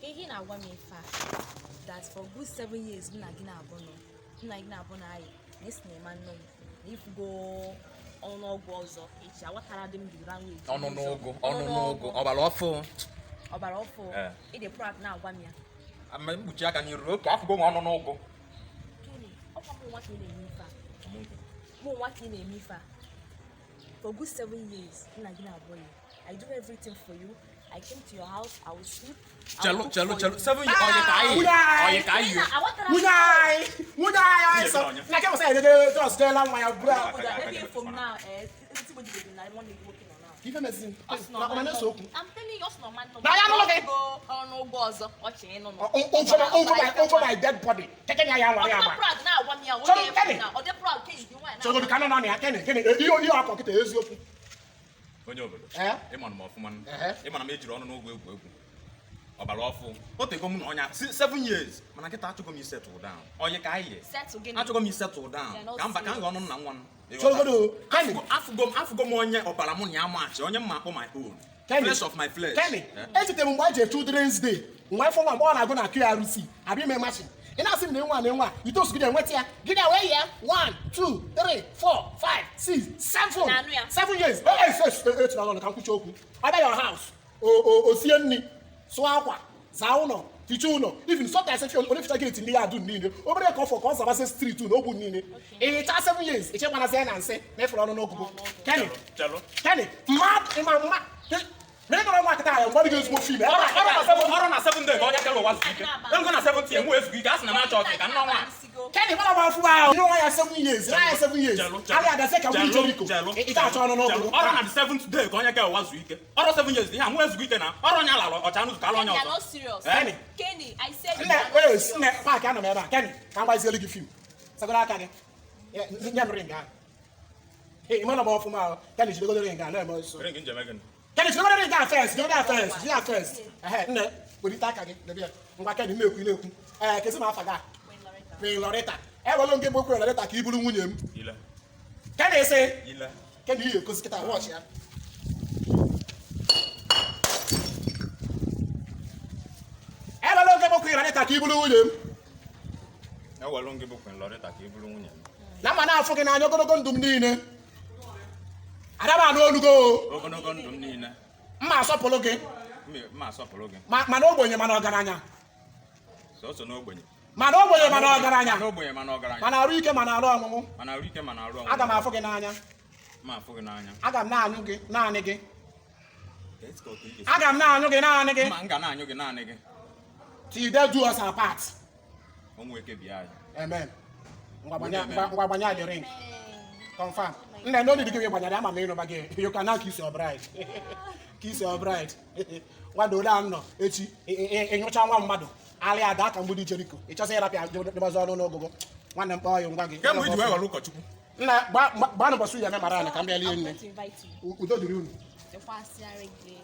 He na agwa me fa that for good 7 years na gina abono. Na gina abono ayi. This na man no. If go on ogwo ozo, echi awatara dem the language. Ọnụnụgụ ọbara ọfụ E dey proud na agwa me. ama mkpuchi aka n'iru oke afụgo nwa ọnụnụgụ Kini, ọkwa mo nwa ka na-eme ife a. Mo nwa ka na-eme ife a. For good 7 years, na gina abono. I do everything for you. I came to your house, I will sleep. chelo 7 years oye ka ayi Munai so na ke mo say dey just dey la nwa ya bra From now, everybody dey na one day working on now. give medicine na na so ku I'm telling you, no man no. Na ya no ke No go ọzọ, ọchị no. on my dead body take me ya nwa ya ma Proud na agwa me a So, wo Kenny. na. O dey proud ke you why na. so go ka no na ya kene iyo akọkịta eziokwu onye obodo eh ịma m ọfụma ịma na m ejiri ọnụnụgụ egwu ọbara ọfụ o tego m na ọnya 7 years mana kịta achọgo m settle down onye ka anyị Settle gịnị? achọgo m settle down ka mba ka m ga ọnụ nna nwa m so go Kenny afụgo m onye ọbara mụ na ya maachị onye mma akpọ my own Kenny. flesh of my flesh Kenny ejite m mgbe a je children's day mgbe afọ nwa mgbe ọ na-agụ na QRC abi me machine ị na-asị m na nwa itosu gị enweta ya gị na wee ya 1 2 3 4 5 6 Na anụ ya. 7 years etu na ọnụ ka nkwuchi okwu ọ bịa your house o sie nri sụọ akwa zaa ụlọ ficha ụlọ even sometimes onye ficha gate ndị ya adụ niile obere ka ọ fọ ka ọ zabasị street na ogwu niile ịcha 7 years ichekwana ya na nsị na efere ọnụ n'ogugo Kenny mma mere nọrọ nwa kịta ya mgbe gị ezigbo fim ọrụ na 7 days ka onye kere ụwa zuike ego na 70 enwe ezugo ike a sị na m achọ ọkị ka nna nwa Kenny mana ba fu ba you know why 7 years na 7 years ali ada se ka wi Jericho ita achọ ọnụ n'ogugo ọrụ na the 7th day ka onye kere ụwa zuike ọrụ 7 years ihe nwe ezugo ike na ọrụ onye alalụ ọcha nụzụ ka alụ onye You're ọzọ not serious. Kenny Kenny, I said nne paaki anọ m ebe a Kenny ka m gbazielu gị fim sagoro aka gị nye m ring ahụ ị mana ba ọfụma ahụ Kenny jidegodo ring ahụ na-eme ọsọ ring njem egen Kenny jidegodo ring ahụ first jidegodo first nne polite aka gị debe ya ngwa Kenny na-ekwu kezi m afa gị Queen Loretta ewelu nke bụ Queen Loretta ka i bụrụ nwunye m ile Kenny sị ile Kenny ihe ekozi kịta watch ya ewelu nke bụ Queen Loretta ka i bụrụ nwunye m ewelu ngị bụ Queen Loretta ka ị bụrụ nwunye m na mma na-afụ gị n'anya ogologo ndụ m niile adaba anụ olugo ogologo ndụ m niile mma asọpụrụ gị mma asọpụrụ gị mana ogbenye mana ọgaranya sọsọ n'ogbenye mana ogbenye mana ọgaranya n'ogbenye mana ọgaranya mana arụ ike mana arụ ọṅụṅụ mana arụ ike mana arụ ọnwụ aga m afụ gị n'anya ma afụ gị n'anya aga m na-anyụ gị naanị gị Let's go to it. aga m na-anyụ gị naanị gị Ma m ga na-anyụ gị naanị gị till death do us apart ụmụ eke bịa anyị amen ngwa gbanya the ring confirm nne no need gị gbanyere ama m ịnụba gị you can now kiss your bride kiss your bride nwadole anọ echi ịnyụcha nwa mmadụ alị ada aka mgbidi Jericho ịchọsị ịrapịa dịbazi ọnụ n'ogogo nwanne m kpọọ ya ngwa gị kemgbe iji wee ghọrọ ụkọchukwu nna gbaa n'ụbọchị ya memara anyị ka m bịa lie nne to invite you. udo dịrị unu The fast gị.